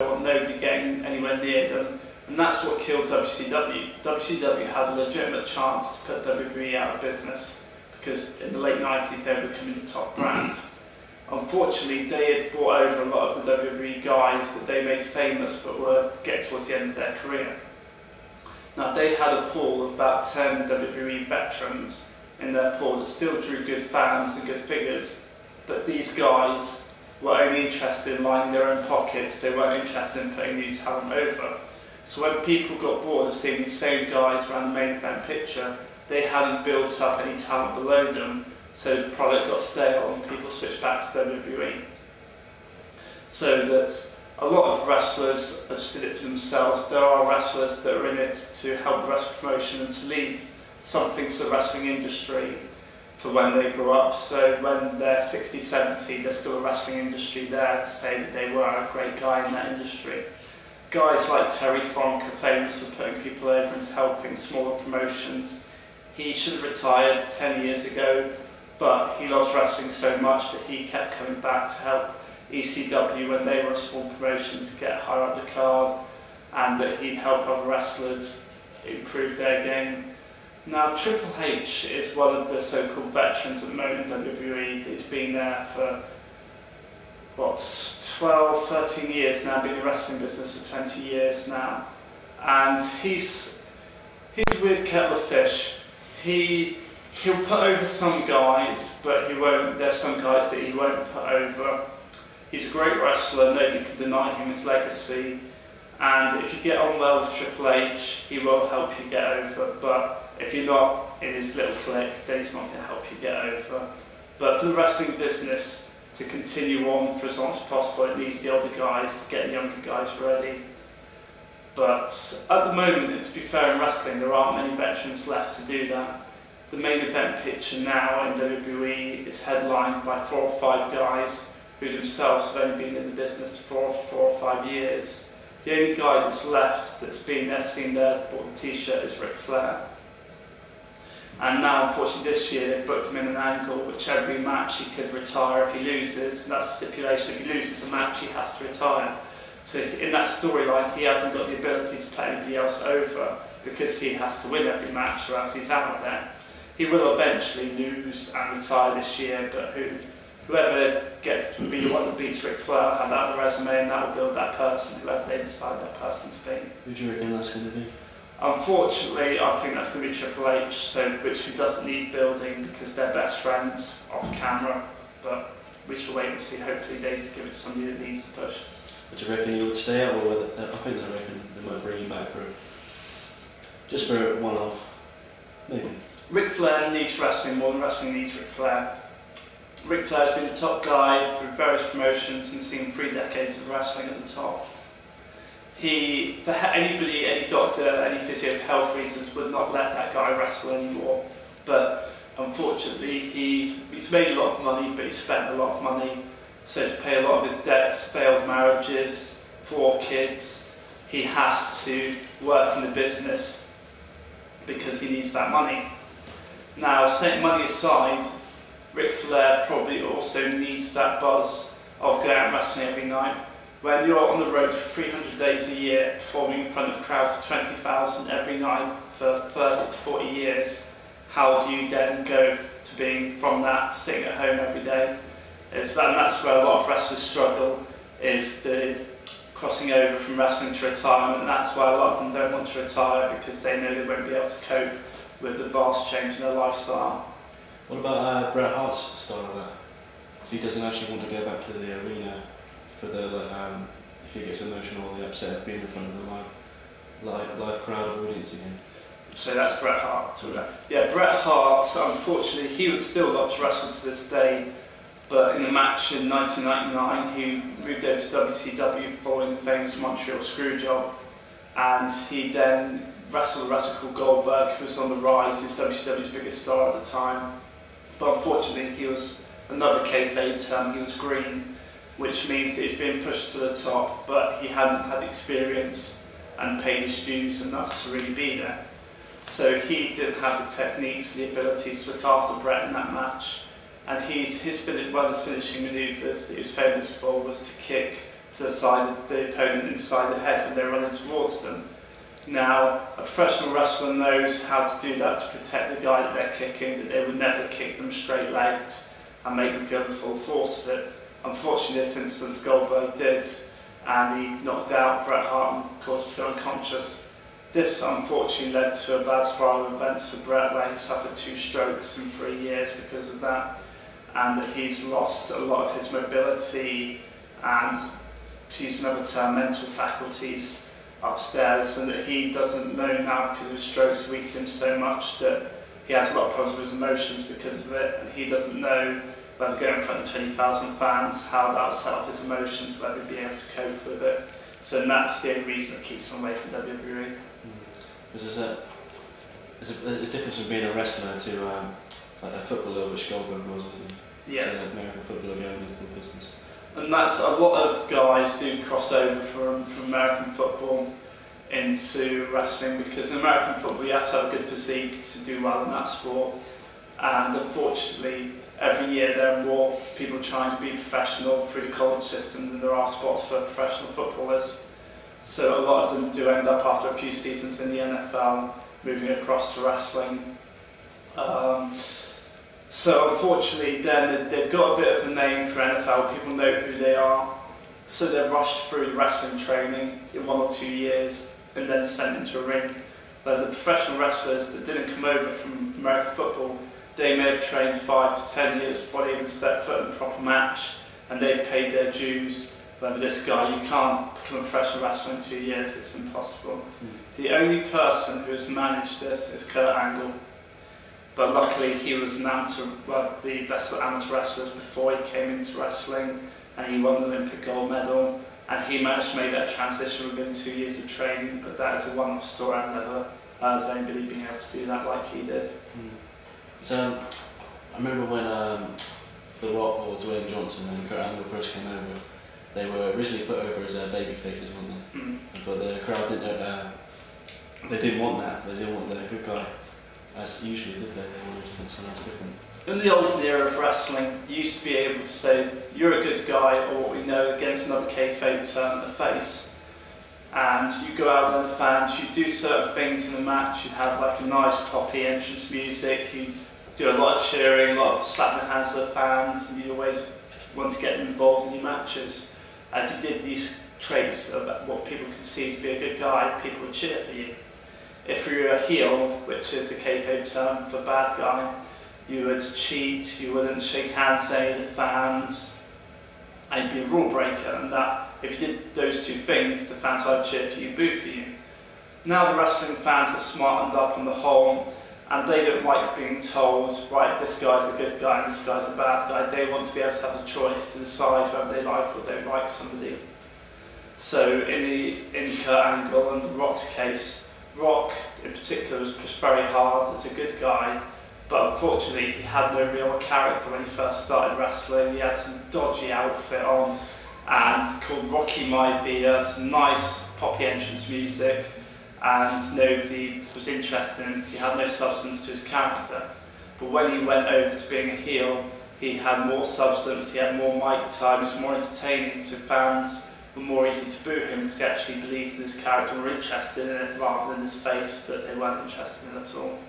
want nobody getting anywhere near them, and that's what killed WCW. WCW had a legitimate chance to put WWE out of business, because in the late 90s they were becoming the top brand. Unfortunately, they had brought over a lot of the WWE guys that they made famous but were getting towards the end of their career. Now, they had a pool of about 10 WWE veterans in their pool that still drew good fans and good figures, but these guys were only interested in lining their own pockets. They weren't interested in putting new talent over. So when people got bored of seeing the same guys around the main event picture, they hadn't built up any talent below them, so the product got stale and people switched back to WWE. So that a lot of wrestlers just did it for themselves. There are wrestlers that are in it to help the wrestling promotion and to leave something to the wrestling industry for when they grow up. So when they're 60, 70, there's still a wrestling industry there to say that they were a great guy in that industry. Guys like Terry Funk are famous for putting people over and helping smaller promotions. He should have retired 10 years ago, but he loves wrestling so much that he kept coming back to help ECW when they were a small promotion to get higher up the card, and that he'd help other wrestlers improve their game. Now, Triple H is one of the so-called veterans at the moment in WWE. He's been there for, what, 12, 13 years now, been in the wrestling business for 20 years now. And he's a weird kettle of fish. He'll put over some guys, but he won't. There's some guys that he won't put over. He's a great wrestler, nobody can deny him his legacy. And if you get on well with Triple H, he will help you get over. But if you're not in his little clique, then he's not going to help you get over. But for the wrestling business to continue on for as long as possible, it needs the older guys to get the younger guys ready. But at the moment, to be fair in wrestling, there aren't many veterans left to do that. The main event picture now in WWE is headlined by 4 or 5 guys who themselves have only been in the business for 4 or 5 years. The only guy that's left that's been there, seen there, bought the t-shirt is Ric Flair. And now, unfortunately, this year they booked him in an angle which every match he could retire if he loses. And that's the stipulation: if he loses a match, he has to retire. So in that storyline, he hasn't got the ability to put anybody else over because he has to win every match or else he's out of there. He will eventually lose and retire this year, but whoever gets to be the one that beats Ric Flair will have that on the resume, and that will build that person, whoever they decide that person to be. Who do you reckon that's going to be? Unfortunately, I think that's going to be Triple H, who doesn't need building because they're best friends off camera, but we shall wait and see. Hopefully they give it to somebody that needs to push. Do you reckon he would stay out, or whether, I think they reckon they might bring him back just for a one-off, maybe? Ric Flair needs wrestling more than wrestling needs Ric Flair. Ric Flair's been the top guy for various promotions and seen 3 decades of wrestling at the top. For anybody, any doctor, any physio for health reasons would not let that guy wrestle anymore. But unfortunately, he's made a lot of money, but he's spent a lot of money. So to pay a lot of his debts, failed marriages, 4 kids, he has to work in the business because he needs that money. Now, setting money aside, Ric Flair probably also needs that buzz of going out and wrestling every night. When you're on the road for 300 days a year, performing in front of crowds of 20,000 every night for 30 to 40 years, how do you then go to being from that to sitting at home every day? And that's where a lot of wrestlers struggle, is the crossing over from wrestling to retirement, and that's why a lot of them don't want to retire, because they know they won't be able to cope with the vast change in their lifestyle. What about Bret Hart's style of that? Because he doesn't actually want to go back to the arena for the if he gets emotional or upset of being in front of the live crowd of audience again. So that's Bret Hart. Yeah, Bret Hart, unfortunately, he would still love to wrestle to this day, but in a match in 1999, he moved over to WCW following the famous Montreal Screwjob, and he then wrestled a wrestler called Goldberg, who was on the rise. He was WCW's biggest star at the time. But unfortunately, he was, another kayfabe term, he was green, which means that he's being pushed to the top, but he hadn't had experience and paid his dues enough to really be there. So he didn't have the techniques and the abilities to look after Bret in that match. And one of his finishing manoeuvres that he was famous for was to kick to the opponent inside the head when they're running towards them. Now, a professional wrestler knows how to do that to protect the guy that they're kicking, that they would never kick them straight-legged and make them feel the full force of it. Unfortunately, in this instance, Goldberg did, and he knocked out Bret Hart and caused him to go unconscious. This unfortunately led to a bad spiral of events for Bret, where he suffered 2 strokes in 3 years because of that, and that he's lost a lot of his mobility and, to use another term, mental faculties upstairs, and that he doesn't know now because of his strokes weakened him so much that he has a lot of problems with his emotions because of it, and he doesn't know whether going in front of 20,000 fans, how that will set off his emotions, whether he'll be able to cope with it. So that's the only reason that keeps him away from WWE. There's a difference from being a wrestler to like a footballer, which Goldberg was, yeah. So the American footballer going into the business. And that's a lot of guys do cross over from American football into wrestling, because in American football you have to have a good physique to do well in that sport, and unfortunately every year there are more people trying to be professional through the college system than there are spots for professional footballers. So a lot of them do end up after a few seasons in the NFL moving across to wrestling. So unfortunately then they've got a bit of a name for NFL, people know who they are, so they're rushed through the wrestling training in 1 or 2 years and then sent into a ring. But the professional wrestlers that didn't come over from American football, they may have trained 5 to 10 years before they even stepped foot in a proper match, and they've paid their dues. Whether this guy, you can't become a professional wrestler in 2 years, it's impossible. The only person who has managed this is Kurt Angle. But luckily he was an amateur, well, the best amateur wrestler before he came into wrestling, and he won the Olympic gold medal, and he managed to make that transition within 2 years of training. But that is a one-off story. I've never heard of anybody being able to do that like he did. So I remember when The Rock or Dwayne Johnson and Kurt Angle first came over, they were originally put over as baby faces, weren't they? But the crowd they didn't want that. They didn't want the good guy, as usually did they? They wanted something else different. In the olden era of wrestling, you used to be able to say, you're a good guy, or what we know against another kayfabe term, a face. And you go out with the fans, you do certain things in the match, you'd have like a nice poppy entrance music, you'd do a lot of cheering, a lot of slapping the hands of the fans, and you always want to get them involved in your matches. And if you did these traits of what people consider to be a good guy, people would cheer for you. If you were a heel, which is a kayfabe term for bad guy, you would cheat, you wouldn't shake hands with any of the fans, and you'd be a rule breaker, and that if you did those 2 things, the fans would cheer for you, boo for you. Now the wrestling fans have smartened up on the whole, and they don't like being told, right, this guy's a good guy and this guy's a bad guy. They want to be able to have the choice to decide whether they like or don't like somebody. So in Kurt Angle and The Rock's case, Rock in particular was pushed very hard as a good guy, but unfortunately he had no real character when he first started wrestling. He had some dodgy outfit on, and called Rocky Maivia, some nice poppy entrance music, and nobody was interested in him because he had no substance to his character. But when he went over to being a heel, he had more substance, he had more mic time, he was more entertaining, so fans were more easy to boo him because he actually believed in his character and were interested in it, rather than his face that they weren't interested in at all.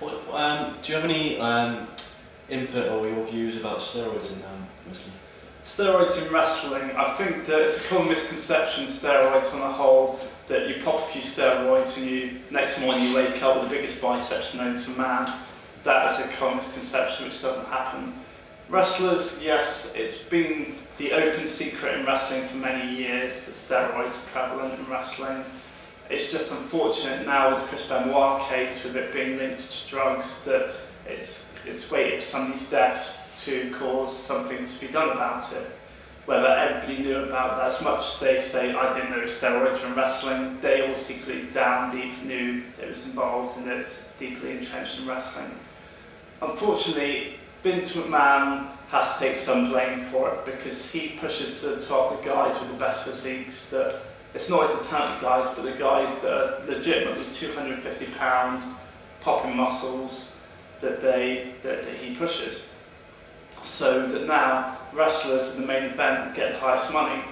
Well, do you have any input or your views about steroids in wrestling? Steroids in wrestling, I think that it's a common misconception, steroids on a whole, that you pop a few steroids and you next morning you wake up with the biggest biceps known to man. That is a common misconception which doesn't happen. Wrestlers, yes, it's been the open secret in wrestling for many years that steroids are prevalent in wrestling. It's just unfortunate now with the Chris Benoit case, with it being linked to drugs, that it's waited for somebody's death to cause something to be done about it. Whether everybody knew about that, as much as they say, I didn't know steroids were in wrestling, they all secretly down deep knew it was involved and it's deeply entrenched in wrestling. Unfortunately, Vince McMahon has to take some blame for it because he pushes to the top the guys with the best physiques. That it's not always the talented guys, but the guys that are legitimately 250 pound popping muscles that he pushes. So that now wrestlers in the main event get the highest money.